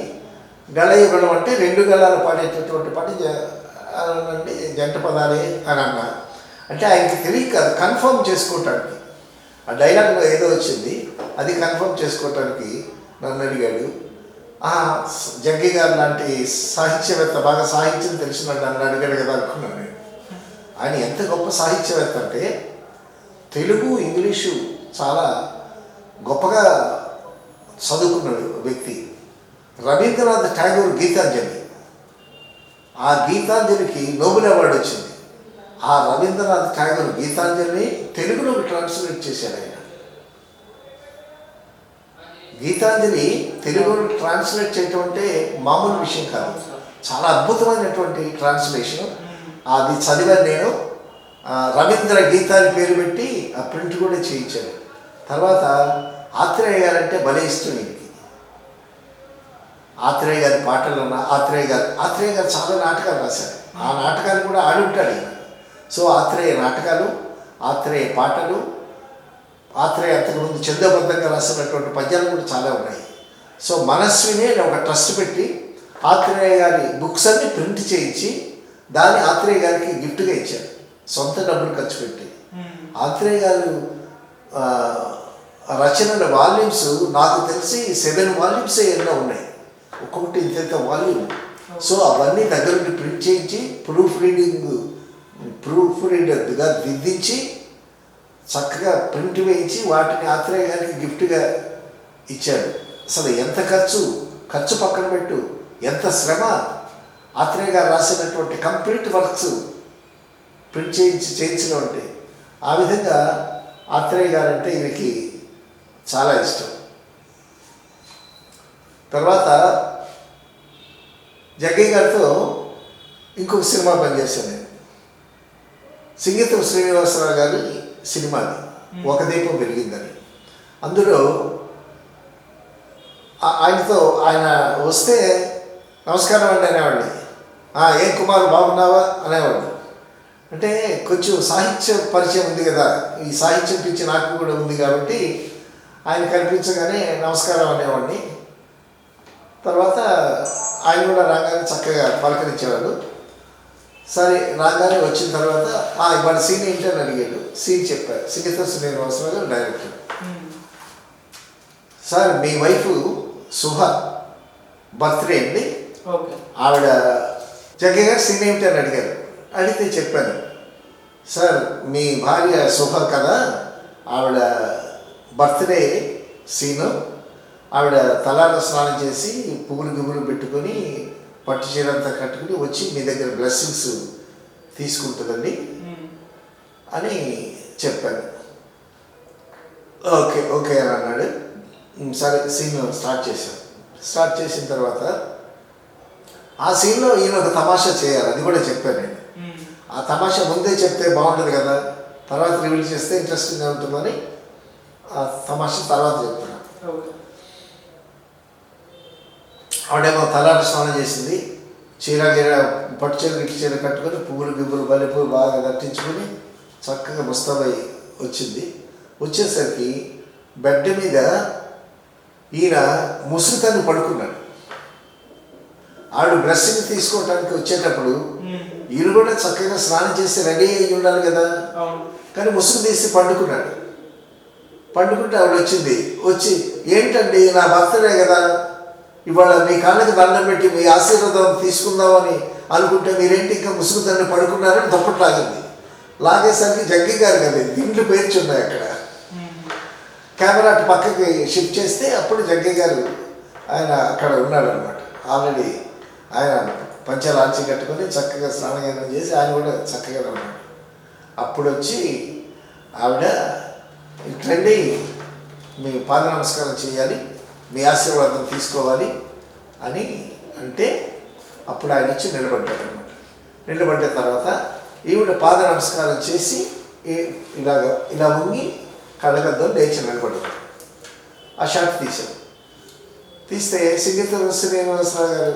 గళయుగళం అంటే 2 గళాలు పాడేటటువంటి పాట అనండి జంట పదాలే అని అన్నా. అంటే ఆయనకి తెలియక అది కన్ఫర్మ్ చేసుకోవటానికి, ఆ డైలాగ్లో ఏదో వచ్చింది అది కన్ఫర్మ్ చేసుకోవటానికి నన్ను అడిగాడు. జగ్గయ్య గారు లాంటి సాహిత్యవేత్త, బాగా సాహిత్యం తెలిసిన నన్ను అడిగాడు కదా అనుకున్నాను నేను. ఆయన ఎంత గొప్ప సాహిత్యవేత్త అంటే తెలుగు ఇంగ్లీషు చాలా గొప్పగా చదువుకున్నాడు వ్యక్తి. రవీంద్రనాథ్ ఠాగూర్ గీతాంజలి, ఆ గీతాంజలికి నోబెల్ అవార్డు వచ్చింది. ఆ రవీంద్రనాథ్ ఠాగూర్ గీతాంజలిని తెలుగులోకి ట్రాన్స్లేట్ చేశాడు ఆయన. గీతాంజలి తెలుగులో ట్రాన్స్లేట్ చేయటం అంటే మామూలు విషయం కాదు, చాలా అద్భుతమైనటువంటి ట్రాన్స్లేషన్. అది చదివాను నేను. రవీంద్ర గీతాన్ని పేరు పెట్టి ఆ ప్రింట్ కూడా చేయించాడు. తర్వాత ఆత్రేయ గారు అంటే భలే ఇష్టం ఈయనకి. ఆత్రేయ గారి పాటలు ఉన్న ఆత్రేయ గారు చాలా నాటకాలు రాశారు. ఆ నాటకాలు కూడా ఆడి ఉంటాడు ఈయన. సో ఆత్రేయ నాటకాలు, ఆత్రేయ పాటలు, ఆత్రేయ అంతకుముందు చందోబద్ధంగా రాసినటువంటి పద్యాలు కూడా చాలా ఉన్నాయి. సో మనస్విని ఒక ట్రస్ట్ పెట్టి ఆత్రేయ గారి బుక్స్ అన్ని ప్రింట్ చేయించి దాన్ని ఆత్రేయ గారికి గిఫ్ట్గా ఇచ్చారు, సొంత డబ్బులు ఖర్చు పెట్టి. ఆత్రేయ గారు రచనల వాల్యూమ్స్ నాకు తెలిసి 7 వాల్యూమ్స్ ఎన్నో ఉన్నాయి, ఒక్కొక్కటి ఇంత వాల్యూమ్. సో అవన్నీ దగ్గరుండి ప్రింట్ చేయించి ప్రూఫ్ రీడర్గా దిద్దించి చక్కగా ప్రింట్ వేయించి వాటిని ఆత్రేయ గారికి గిఫ్ట్గా ఇచ్చాడు. అసలు ఎంత ఖర్చు పక్కన పెట్టు, ఎంత శ్రమ. ఆత్రేయ గారు రాసినటువంటి కంప్లీట్ వర్క్స్ ప్రింట్ చేయించడం అంటే. ఆ విధంగా ఆత్రేయ గారు అంటే ఈయనకి చాలా ఇష్టం. తర్వాత జగ్గయ్య గారితో ఇంకొక సినిమా పనిచేశాను నేను. సింగీతం శ్రీనివాసరావు గారి సినిమాని ఒక దీపం వెలిగిందని. అందులో ఆయన వస్తే నమస్కారం అండి అనేవాడిని. ఏం కుమార్ బాగున్నావా అనేవాడు. అంటే కొంచెం సాహిత్య పరిచయం ఉంది కదా, ఈ సాహిత్యం పిచ్చి నాకు కూడా ఉంది కాబట్టి ఆయన కనిపించగానే నమస్కారం అనేవాడిని. తర్వాత ఆయన కూడా రాగానే చక్కగా పలకరించేవాడు. సరే రాగానే వచ్చిన తర్వాత ఇవాళ సీన్ ఏంటి అని అడిగాడు. సీన్ చెప్పారు. సింగీత శ్రీనివాసరావు గారు డైరెక్టర్. సార్ మీ వైఫ్ సుహ బర్త్డే అండి, ఆవిడ జగ్గయ్య గారు సీన్ ఏమిటి అని అడిగారు. అడిగితే చెప్పాను, సార్ మీ భార్య సుహ కదా, ఆవిడ బర్త్డే సీను, ఆవిడ తలాల స్నానం చేసి పువ్వులు గివ్వులు పెట్టుకొని పట్టు చీరంతా కట్టుకుని వచ్చి మీ దగ్గర బ్లెస్సింగ్స్ తీసుకుంటుందండి అని చెప్పాను. ఓకే ఓకే అని అన్నాడు. సరే సీన్ స్టార్ట్ చేశాను. స్టార్ట్ చేసిన తర్వాత ఆ సీన్లో ఈయన ఒక తమాషా చేయాలి, అది కూడా చెప్పాను నేను. ఆ తమాషా ముందే చెప్తే బాగుంటుంది కదా, తర్వాత రివీల్ చేస్తే ఇంట్రెస్టింగ్గా ఉంటుందని ఆ తమాషా తర్వాత చెప్తాను. ఆవిడేమో తలాట స్నానం చేసింది, చీర గీర పట్టు చీర గిట్టు చీర కట్టుకొని పువ్వులు గివ్వులు బల్లి పువ్వులు బాగా కట్టించుకొని చక్కగా ముస్తాబై వచ్చింది. వచ్చేసరికి బెడ్ మీద ఈయన ముసుగుతన్ని పడుకున్నాడు. ఆవిడ బ్రషింగ్ తీసుకోవడానికి వచ్చేటప్పుడు ఈయన కూడా చక్కగా స్నానం చేసి రెడీ అయ్యి ఉండాలి కదా, కానీ ముసుగు తీసి పండుకున్నాడు. పండుకుంటే ఆవిడ వచ్చింది. వచ్చి ఏంటండి నా బర్త్డే కదా, ఇవాళ మీ కాళ్ళకి దండం పెట్టి మీ ఆశీర్వాదం తీసుకుందామని అనుకుంటే మీరేంటి ఇంకా ముసుగు దాన్ని పడుకున్నారని దుప్పటి లాగింది. లాగేసరికి జగ్గి గారు కదా దిండ్లు పేర్చున్నాయి అక్కడ. కెమెరా అటు పక్కకి షిఫ్ట్ చేస్తే అప్పుడు జగ్గి గారు ఆయన అక్కడ ఉన్నాడు అనమాట. ఆల్రెడీ ఆయన పంచలాంచి కట్టుకొని చక్కగా స్నానం చేసి ఆయన కూడా చక్కగా ఉన్నాడు. అప్పుడు వచ్చి ఆవిడ ఇట్లండి మీ పాద నమస్కారం చేయాలి, మీ ఆశీర్వాదం తీసుకోవాలి అని అంటే అప్పుడు ఆయన వచ్చి నిలబడ్డాడు అనమాట. నిలబడ్డ తర్వాత ఈవిడ పాద నమస్కారం చేసి ఇలా వంగి కళ్ళగద్దం లేచి నిలబడ్డాడు. ఆ షాట్ తీసాం. తీస్తే సింగీత శ్రీనివాసరావు గారు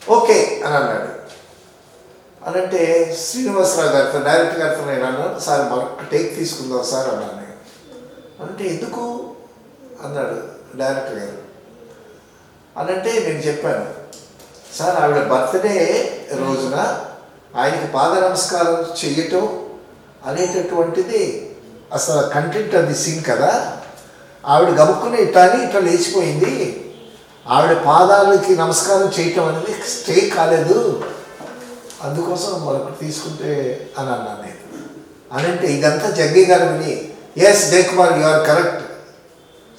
ఓకే అని అన్నాడు. అనంటే శ్రీనివాసరావు గారితో డైరెక్టర్ గారితో నేను అన్నాను, సార్ మరొక టేక్ తీసుకుందాం సార్ అన్నాను. అంటే ఎందుకు అన్నాడు డైరెక్టర్ గారు. అనంటే నేను చెప్పాను, సార్ ఆవిడ బర్త్డే రోజున ఆయనకి పాద నమస్కారం చెయ్యటం అనేటటువంటిది అసలు కంటెంట్ అది సీన్ కదా. ఆవిడ గబుక్కుని ఇట్లా లేచిపోయింది, ఆవిడ పాదాలకి నమస్కారం చేయటం అనేది స్టే కాలేదు, అందుకోసం మరొకటి తీసుకుంటే అని అన్నాను నేను. అనంటే ఇదంతా జగ్గి గారు విని S Jayakumar you are correct,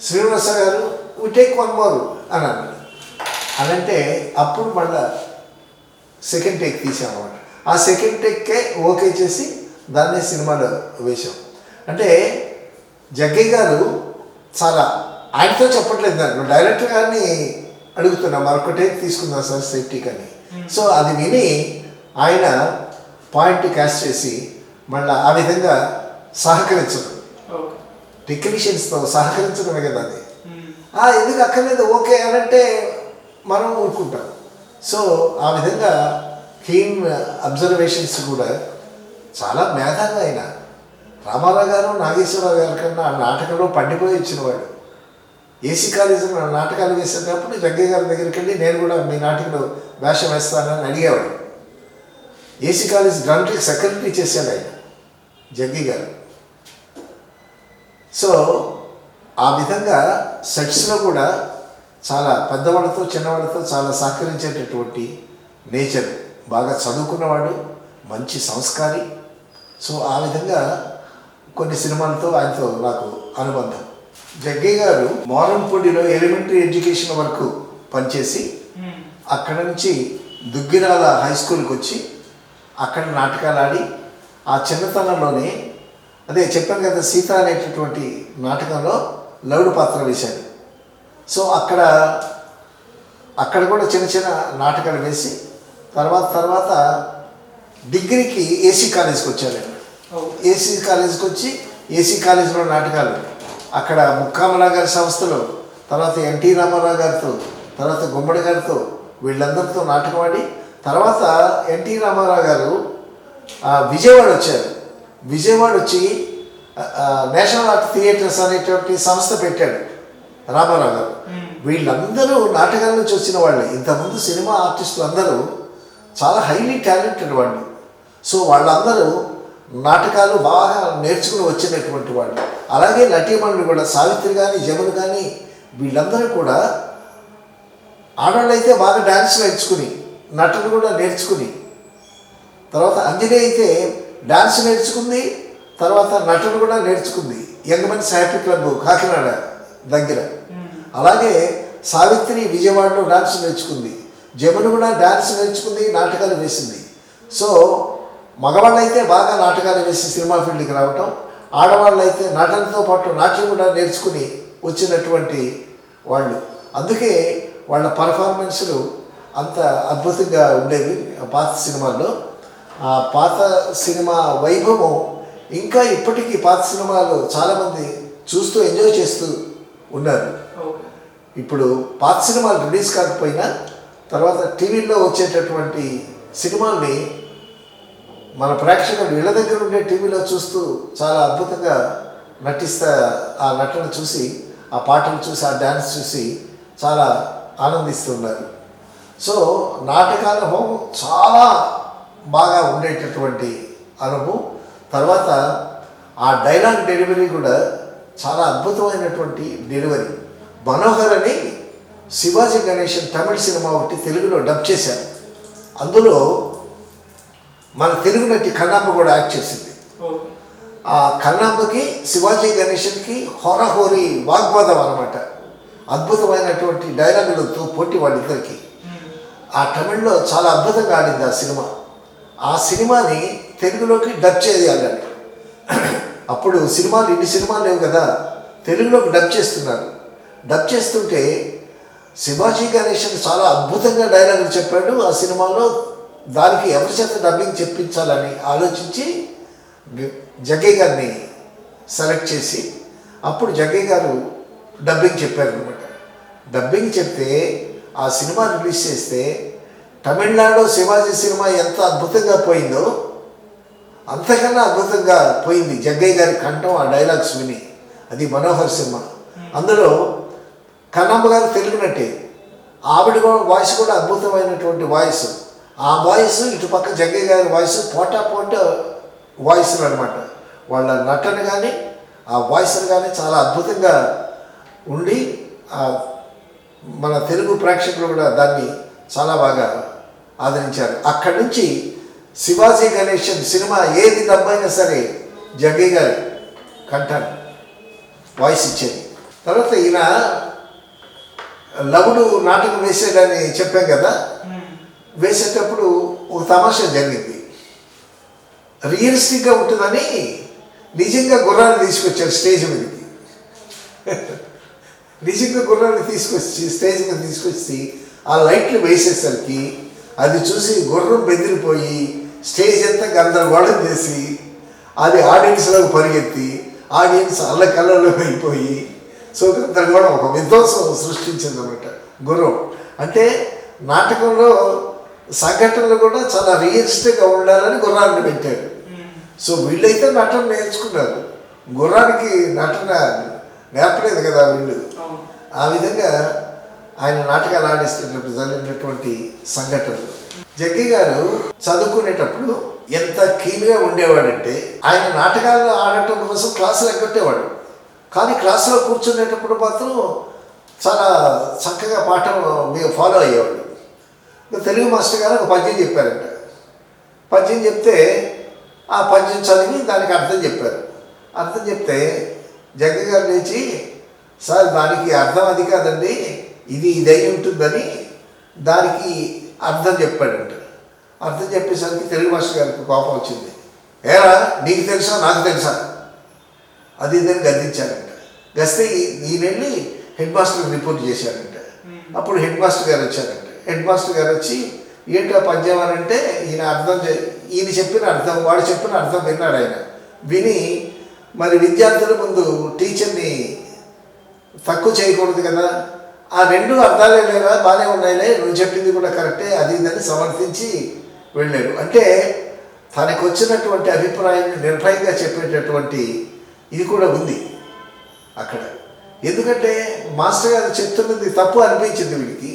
Srinivasa గారు వి టేక్ వన్ మోర్ అని అన్నాడు. అనంటే అప్పుడు మళ్ళా సెకండ్ టేక్ తీసామన్నమాట. ఆ సెకండ్ టేక్కే ఓకే చేసి దాన్నే సినిమాలో వేశాం. అంటే జగ్గి గారు చాలా ఆయనతో చెప్పట్లేదు, దాన్ని డైరెక్టర్ గారిని అడుగుతున్నా మరొక టేక్ తీసుకుందాం సార్ సేఫ్టీ కానీ. సో అది విని ఆయన పాయింట్ క్యాష్ చేసి మళ్ళీ ఆ విధంగా సహకరించడం, టెక్నీషియన్స్తో సహకరించడమే కదా అది. ఎందుకు అక్కర్లేదు ఓకే అనంటే మనం ఊరుకుంటాం. సో ఆ విధంగా కీన్ అబ్జర్వేషన్స్ కూడా చాలా మేధాగా అయిన రామారావు గారు నాగేశ్వరరావు గారి కన్నా ఆ నాటకంలో పండిపోయి వచ్చినవాడు. ఏసీ కాలేజీలో నాటకాలు వేసేటప్పుడు జగ్గయ్య గారి దగ్గరికి వెళ్ళి నేను కూడా మీ నాటకంలో వేషం వేస్తానని అడిగేవాడు. ఏసీ కాలేజ్ డ్రామాటిక్ సెక్రటరీ చేశాడు ఆయన జగ్గయ్య గారు. సో ఆ విధంగా సెట్స్లో కూడా చాలా పెద్దవాళ్ళతో చిన్నవాళ్ళతో చాలా సహకరించేటటువంటి నేచర్, బాగా చదువుకున్నవాడు, మంచి సంస్కారి. సో ఆ విధంగా కొన్ని సినిమాలతో ఆయనతో నాకు అనుబంధం. జగ్గయ్య గారు మోరంపూడిలో ఎలిమెంటరీ ఎడ్యుకేషన్ వరకు పనిచేసి అక్కడ నుంచి దుగ్గిరాల హై స్కూల్కి వచ్చి అక్కడ నాటకాలు ఆడి ఆ చిన్నతనంలోనే అదే చెప్పాను కదా సీత అనేటటువంటి నాటకంలో లౌడు పాత్ర వేశాడు. సో అక్కడ కూడా చిన్న చిన్న నాటకాలు వేసి తర్వాత డిగ్రీకి ఏసీ కాలేజ్కి వచ్చాను. ఏసీ కాలేజ్కి వచ్చి ఏసీ కాలేజీలో నాటకాలు అక్కడ ముక్కామల గారి సంస్థలో, తర్వాత ఎన్టీ రామారావు గారితో, తర్వాత గుమ్మడి గారితో వీళ్ళందరితో నాటకం ఆడి తర్వాత ఎన్టీ రామారావు గారు విజయవాడ వచ్చారు. విజయవాడ వచ్చి నేషనల్ ఆర్ట్ థియేటర్స్ అనేటువంటి సంస్థ పెట్టాడు రామారావు గారు. వీళ్ళందరూ నాటకాల నుంచి వచ్చిన వాళ్ళే. ఇంతకుముందు సినిమా ఆర్టిస్టులు అందరూ చాలా హైలీ టాలెంటెడ్ వాళ్ళు. సో వాళ్ళందరూ నాటకాలు బాగా నేర్చుకుని వచ్చినటువంటి వాళ్ళు. అలాగే నటీమణులు కూడా సావిత్రి కానీ జమున కానీ వీళ్ళందరూ కూడా ఆడవాళ్ళు అయితే బాగా డ్యాన్స్ నేర్చుకుని నటన కూడా నేర్చుకుని, తర్వాత అంజలి అయితే డ్యాన్స్ నేర్చుకుంది, తర్వాత నటన కూడా నేర్చుకుంది young men's happy club Kakinada దగ్గర. అలాగే సావిత్రి విజయవాడలో డ్యాన్స్ నేర్చుకుంది, జమున కూడా డ్యాన్స్ నేర్చుకుంది, నాటకాలు వేసింది. సో మగవాళ్ళు అయితే బాగా నాటకాలు వేసి సినిమా ఫీల్డ్కి రావటం, ఆడవాళ్ళు అయితే నటనతో పాటు నాట్యం కూడా నేర్చుకుని వచ్చినటువంటి వాళ్ళు. అందుకే వాళ్ళ పర్ఫార్మెన్స్లు అంత అద్భుతంగా ఉండేవి పాత సినిమాల్లో. ఆ పాత సినిమా వైభవం ఇంకా ఇప్పటికీ పాత సినిమాలు చాలామంది చూస్తూ ఎంజాయ్ చేస్తూ ఉన్నారు. ఇప్పుడు పాత సినిమాలు రిలీజ్ కాకపోయినా తర్వాత టీవీలో వచ్చేటటువంటి సినిమాల్ని మన ప్రేక్షకులు ఇళ్ళ దగ్గర ఉండే టీవీలో చూస్తూ చాలా అద్భుతంగా నటిస్తా, ఆ నటన చూసి, ఆ పాటలు చూసి, ఆ డ్యాన్స్ చూసి చాలా ఆనందిస్తున్నారు. సో నాటకాల అనుభవం చాలా బాగా ఉండేటటువంటి అనుభవం. తర్వాత ఆ డైలాగ్ డెలివరీ కూడా చాలా అద్భుతమైనటువంటి డెలివరీ. మనోహర్ అని శివాజీ గణేషన్ తమిళ సినిమా ఒకటి తెలుగులో డబ్ చేశారు. అందులో మన తెలుగు నటి కన్నాంబ కూడా యాక్ట్ చేసింది. ఆ కన్నాంబకి శివాజీ గణేషన్కి హోరాహోరీ వాగ్వాదం అనమాట. అద్భుతమైనటువంటి డైలాగులతో పోటీ వాళ్ళిద్దరికి. ఆ తమిళ్లో చాలా అద్భుతంగా ఆడింది ఆ సినిమా. ఆ సినిమాని తెలుగులోకి డబ్ చేయాలని, అప్పుడు సినిమాలు ఇన్ని సినిమాలు లేవు కదా, తెలుగులోకి డబ్ చేస్తున్నారు. డబ్ చేస్తుంటే శివాజీ గణేషన్ చాలా అద్భుతంగా డైలాగులు చెప్పాడు ఆ సినిమాలో. దానికి ఎవరి చేత డబ్బింగ్ చెప్పించాలని ఆలోచించి జగ్గయ్య గారిని సెలెక్ట్ చేసి అప్పుడు జగ్గయ్య గారు డబ్బింగ్ చెప్పారు అనమాట. డబ్బింగ్ చెప్తే ఆ సినిమా రిలీజ్ చేస్తే తమిళనాడులో శివాజీ సినిమా ఎంత అద్భుతంగా పోయిందో అంతకన్నా అద్భుతంగా పోయింది జగ్గయ్య గారి కంఠం ఆ డైలాగ్స్ విని. అది మనోహర్ సినిమా. అందులో కన్నమ్మ గారు తెలుగు నటే, ఆవిడ వాయిస్ కూడా అద్భుతమైనటువంటి వాయిస్. ఆ వాయిస్ ఇటుపక్క జగ్గయ్య గారి వాయిస్ పోటా వాయిస్లు అనమాట. వాళ్ళ నటన కానీ ఆ వాయిస్లు కానీ చాలా అద్భుతంగా ఉండి మన తెలుగు ప్రేక్షకులు కూడా దాన్ని చాలా బాగా ఆదరించారు. అక్కడి నుంచి శివాజీ గణేషన్ సినిమా ఏది డబ్బైనా సరే జగ్గయ్య గారి కంఠాన్ని వాయిస్ ఇచ్చేది. తర్వాత ఈయన లవుడు నాటకం వేసేదని చెప్పాం కదా, వేసేటప్పుడు ఒక తమాషా జరిగింది. రియలిస్టిక్గా ఉంటుందని నిజంగా గుర్రాన్ని తీసుకొచ్చారు స్టేజ్ మీదకి. నిజంగా గుర్రాన్ని తీసుకొచ్చి స్టేజ్ మీద తీసుకొచ్చి ఆ లైట్లు వేసేసరికి అది చూసి గుర్రం బెదిరిపోయి స్టేజ్ అంతా గందరగోళం చేసి అది ఆడియన్స్లోకి పరిగెత్తి ఆడియన్స్ అల్లకల్లలో అయిపోయి సో గందరగోళం ఒక విధ్వంసం సృష్టించిందన్నమాట గుర్రం. అంటే నాటకంలో సంఘటనలు కూడా చాలా రియలిస్టిక్గా ఉండాలని గుర్రాన్ని పెట్టారు. సో వీళ్ళైతే నటన నేర్చుకున్నారు, గుర్రానికి నటన నేర్పలేదు కదా వీళ్ళు. ఆ విధంగా ఆయన నాటకాలు ఆడిస్తున్నప్పుడు జరిగినటువంటి సంఘటనలు. జగ్గయ్య గారు చదువుకునేటప్పుడు ఎంత కీన్గా ఉండేవాడంటే ఆయన నాటకాలు ఆడటం కోసం క్లాసులు ఎగ్గొట్టేవాడు, కానీ క్లాసులో కూర్చునేటప్పుడు మాత్రం చాలా చక్కగా పాఠం మేము ఫాలో అయ్యేవాడు. తెలుగు మాస్టర్ గారు ఒక పద్యం చెప్పారంట. పద్యం చెప్తే ఆ పద్యం చదివి దానికి అర్థం చెప్పారు. అర్థం చెప్తే జగ్గయ్య గారు లేచి, సార్ దానికి అర్థం అది కాదండి, ఇది ఇదై ఉంటుందని దానికి అర్థం చెప్పాడంట. అర్థం చెప్పేసరికి తెలుగు మాస్టర్ గారికి కోపం వచ్చింది. ఏరా నీకు తెలుసా నాకు తెలుసా అది ఇదని గద్దించారంట. గస్తే ఈయన వెళ్ళి హెడ్ మాస్టర్కి రిపోర్ట్ చేశారంట. అప్పుడు హెడ్ మాస్టర్ గారు వచ్చారంట. హెడ్ మాస్టర్ గారు వచ్చి ఏంటో పద్యం అని అంటే ఈయన చెప్పిన అర్థం వాడు చెప్పిన అర్థం విన్నాడు. ఆయన విని మరి విద్యార్థుల ముందు టీచర్ని తక్కువ చేయకూడదు కదా, ఆ రెండు అర్థాలే లేవా బాగానే ఉన్నాయిలే, నువ్వు చెప్పింది కూడా కరెక్టే అది ఇదని సమర్థించి వెళ్ళారు. అంటే తనకు వచ్చినటువంటి అభిప్రాయాన్ని నిర్భయంగా చెప్పేటటువంటి ఇది కూడా ఉంది అక్కడ. ఎందుకంటే మాస్టర్ గారు చెప్తున్నది తప్పు అనిపించింది వీడికి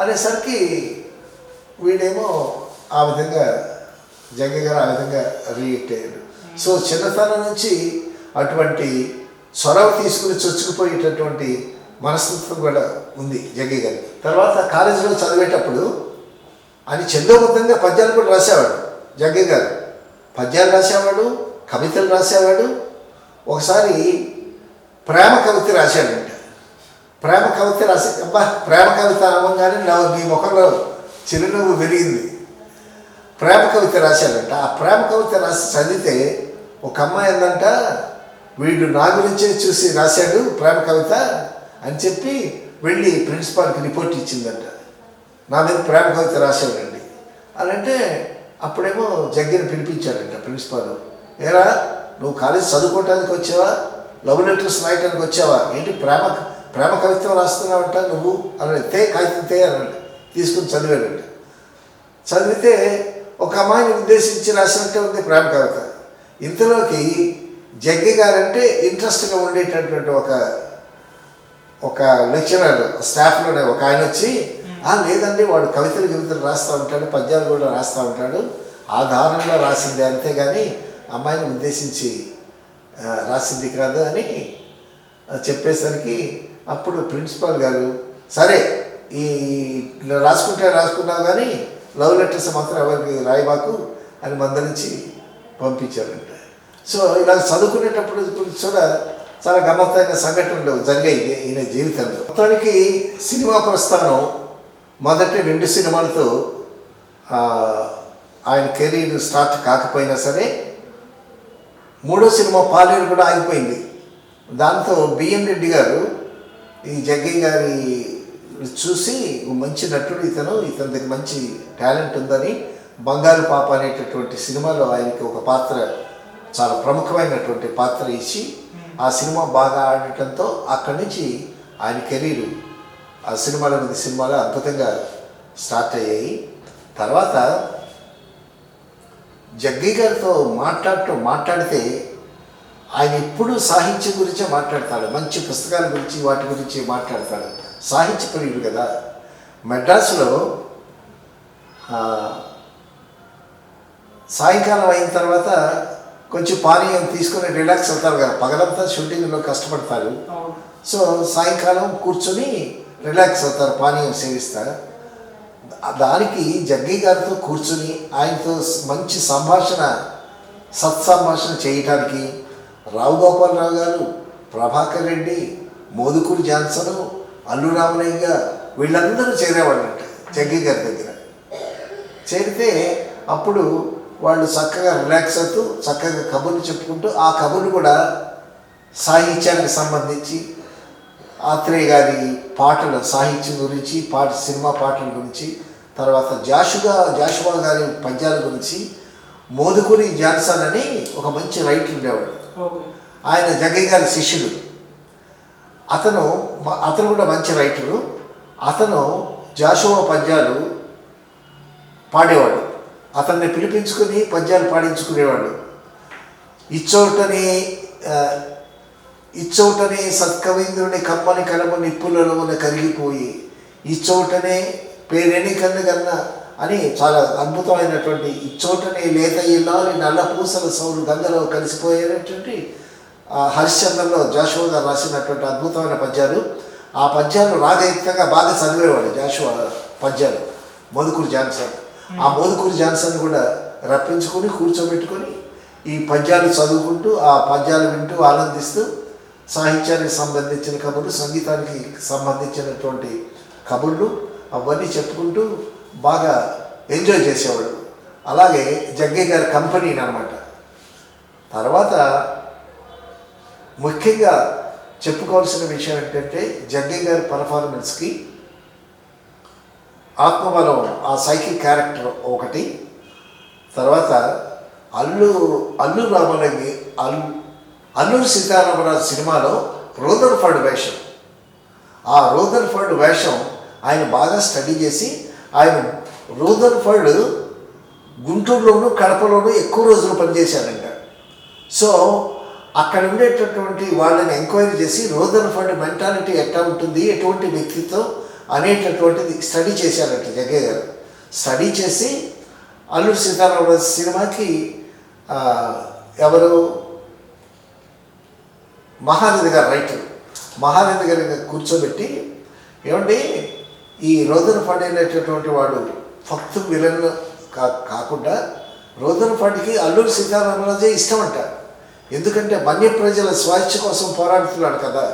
అనేసరికి వీడేమో ఆ విధంగా జగ్గయ్య గారు ఆ విధంగా రియాక్ట్ అయ్యాడు. సో చిన్నతనం నుంచి అటువంటి చొరవ తీసుకుని చొచ్చుకుపోయేటటువంటి మనస్తత్వం కూడా ఉంది జగ్గయ్య గారి. తర్వాత కాలేజీలో చదివేటప్పుడు ఆయన చందోబద్ధంగా పద్యాలు కూడా రాసేవాడు జగ్గయ్య గారు. పద్యాలు రాసేవాడు, కవితలు రాసేవాడు. ఒకసారి ప్రేమ కవిత రాశాడంట. ప్రేమ కవిత రాసే అబ్బా ప్రేమ కవిత అనగానే నీ ముఖంలో చిరునవ్వు వెలిగింది. ప్రేమ కవిత రాశాడంట. ఆ ప్రేమ కవిత రాసి చదివితే ఒక అమ్మాయి అందంట, వీడు నా గురించే చూసి రాశాడు ప్రేమ కవిత అని చెప్పి వెళ్ళి ప్రిన్సిపాల్కి రిపోర్ట్ ఇచ్చిందంట. నా మీద ప్రేమ కవిత రాశాడండి అని అంటే అప్పుడేమో జగ్గని పిలిపించాడంట ప్రిన్సిపాల్. ఏరా నువ్వు కాలేజ్ చదువుకోవటానికి వచ్చావా, లవ్ లెటర్స్ రాయటానికి వచ్చావా, ఏంటి ప్రేమ కవిత్వం రాస్తున్నావంట నువ్వు అని కాగితం అనండి తీసుకుని చదివాడంట. చదివితే ఒక అమ్మాయిని ఉద్దేశించి రాసినట్టే ఉంది ప్రేమ కవిత. ఇంతలోకి జగ్గయ్య గారంటే ఇంట్రెస్ట్గా ఉండేటటువంటి ఒక లెక్చరర్ స్టాఫ్లోనే ఒక ఆయన వచ్చి, లేదండి వాడు కవితలు రాస్తూ ఉంటాడు, పద్యాలు కూడా రాస్తూ ఉంటాడు, ఆ దారుణంలో రాసింది అంతేగాని అమ్మాయిని ఉద్దేశించి రాసింది కాదు అని చెప్పేసరికి అప్పుడు ప్రిన్సిపాల్ గారు సరే ఈ రాసుకున్నావు కానీ లవ్ లెటర్స్ మాత్రం ఎవరికి రాయబాకు అని మందరించి పంపించారంట. సో ఇలా చదువుకునేటప్పుడు కూడా చాలా గమ్మత్తైన సంఘటనలు జరిగాయి ఈయన జీవితంలో. మొత్తానికి సినిమా ప్రస్థానం మొదటి 2 సినిమాలతో ఆయన కెరీర్ స్టార్ట్ కాకపోయినా సరే 3వ సినిమా పాలేరు కూడా ఆగిపోయింది. దాంతో బిఎన్ రెడ్డి గారు ఈ జగ్గయ్య గారి చూసి మంచి నటుడు ఇతని దగ్గర మంచి టాలెంట్ ఉందని బంగారు పాప అనేటటువంటి సినిమాలో ఆయనకి ఒక పాత్ర, చాలా ప్రముఖమైనటువంటి పాత్ర ఇచ్చి ఆ సినిమా బాగా ఆడటంతో అక్కడి నుంచి ఆయన కెరీరు ఆ సినిమాలు అద్భుతంగా స్టార్ట్ అయ్యాయి. తర్వాత జగ్గయ్య గారితో మాట్లాడితే ఆయన ఎప్పుడూ సాహిత్యం గురించే మాట్లాడతాడు, మంచి పుస్తకాల గురించి వాటి గురించి మాట్లాడతాడు. సాహిత్య ప్రియుడు కదా. మెడ్రాస్లో సాయంకాలం అయిన తర్వాత కొంచెం పానీయం తీసుకొని రిలాక్స్ అవుతారు కదా, పగలంతా షూటింగ్లో కష్టపడతారు. సో సాయంకాలం కూర్చొని రిలాక్స్ అవుతారు, పానీయం సేవిస్తారు. దానికి జగ్గయ్య గారితో కూర్చుని ఆయనతో మంచి సత్సంభాషణ చేయటానికి రావు గోపాలరావు గారు, ప్రభాకర్ రెడ్డి, మోదుకూరి జాన్సన్, అల్లు రామలింగ వీళ్ళందరూ చేరేవాళ్ళంట జగ్గయ్య గారి దగ్గర. చేరితే అప్పుడు వాళ్ళు చక్కగా రిలాక్స్ అవుతూ చక్కగా కబుర్లు చెప్పుకుంటూ, ఆ కబుర్లు కూడా సాహిత్యానికి సంబంధించి ఆత్రేయ గారి పాటల సాహిత్యం గురించి, సినిమా పాటల గురించి, తర్వాత జాషువా గారి పద్యాల గురించి. మోదుకూరి జాన్సన్ అని ఒక మంచి రైటర్ ఉండేవాడు, ఆయన జగ్గయ్య గారి శిష్యుడు. అతను కూడా మంచి రైటరు. అతను జాషువా పద్యాలు పాడేవాడు, అతన్ని పిలిపించుకుని పద్యాలు పాడించుకునేవాడు. ఇచ్చోటనే సత్కవీంద్రుని కమ్మని కలము నిప్పులలోన కరిగిపోయి ఇచ్చోటనే పేరెని కన్నుగన్న అని చాలా అద్భుతమైనటువంటి ఇచ్చోటనే లేత ఇల్లాలి నల్ల పూసల సౌరు గంగలో కలిసిపోయేటటువంటి హరిశ్చంద్రలో జాషువా గారు రాసినటువంటి అద్భుతమైన పద్యాలు. ఆ పద్యాలు రాగయుక్తంగా బాగా చదివేవాడు జాషువా పద్యాలు మోదుకూరి జాన్సన్. ఆ మోదుకూరి జాన్సన్ కూడా రప్పించుకొని కూర్చోబెట్టుకొని ఈ పద్యాలు చదువుకుంటూ ఆ పద్యాలు వింటూ ఆనందిస్తూ సాహిత్యానికి సంబంధించిన కబుర్లు, సంగీతానికి సంబంధించినటువంటి కబుర్లు అవన్నీ చెప్పుకుంటూ బాగా ఎంజాయ్ చేసేవాడు. అలాగే జగ్గయ్య గారి కంపెనీని అన్నమాట. తర్వాత ముఖ్యంగా చెప్పుకోవాల్సిన విషయం ఏంటంటే జగ్గయ్య గారి పర్ఫార్మెన్స్కి ఆత్మబలం, ఆ సైకిల్ క్యారెక్టర్ ఒకటి. తర్వాత అల్లూరి సీతారామరాజు సినిమాలో రూదర్ఫర్డ్ వేషం, ఆ రూదర్ఫర్డ్ వేషం ఆయన బాగా స్టడీ చేసి ఆయన రూదర్ఫర్డ్ గుంటూరులోను కడపలోను ఎక్కువ రోజులు పనిచేశాడంట. సో అక్కడ ఉండేటటువంటి వాళ్ళని ఎంక్వైరీ చేసి రూదర్ఫర్డ్ మెంటాలిటీ ఎట్లా ఉంటుంది, ఎటువంటి వ్యక్తిత్వం అనేటటువంటిది స్టడీ చేశారంట జగ్గయ్య గారు. స్టడీ చేసి అల్లూరి సీతారామరాజు సినిమాకి ఎవరు మహానది గారు రైటర్ మహానది గారి కూర్చోబెట్టి, ఏమండి ఈ రూదర్ఫర్డ్ అనేటటువంటి వాడు ఫక్త్ విలన్ కాకుండా రూదర్ఫర్డ్కి అల్లూరి సీతారామరాజే ఇష్టమంట. ఎందుకంటే మన్య ప్రజల స్వేచ్ఛ కోసం పోరాడుతున్నాడు కదా,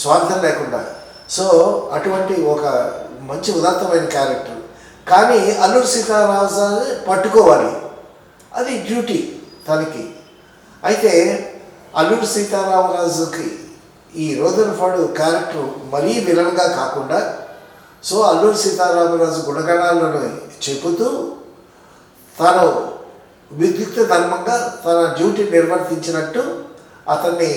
స్వార్థం లేకుండా. సో అటువంటి ఒక మంచి ఉదాత్తమైన క్యారెక్టర్. కానీ అల్లూరి సీతారామరాజు పట్టుకోవాలి, అది డ్యూటీ తనకి. అయితే అల్లూరి సీతారామరాజుకి ఈ రూదర్ఫర్డ్ క్యారెక్టర్ మరీ విలన్గా కాకుండా, సో అల్లూరి సీతారామరాజు గుణగణాలను చెబుతూ తాను విద్యుక్త ధర్మంగా తన డ్యూటీ నిర్వర్తించినట్టు అతన్ని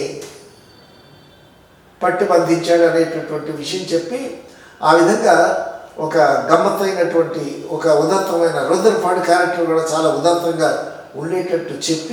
పట్టి బంధించాడు అనేటటువంటి విషయం చెప్పి, ఆ విధంగా ఒక గమ్మత్తైనటువంటి ఒక ఉదాత్తమైన రూదర్ఫర్డ్ క్యారెక్టర్ కూడా చాలా ఉదాత్తంగా ఉండేటట్టు చెప్పి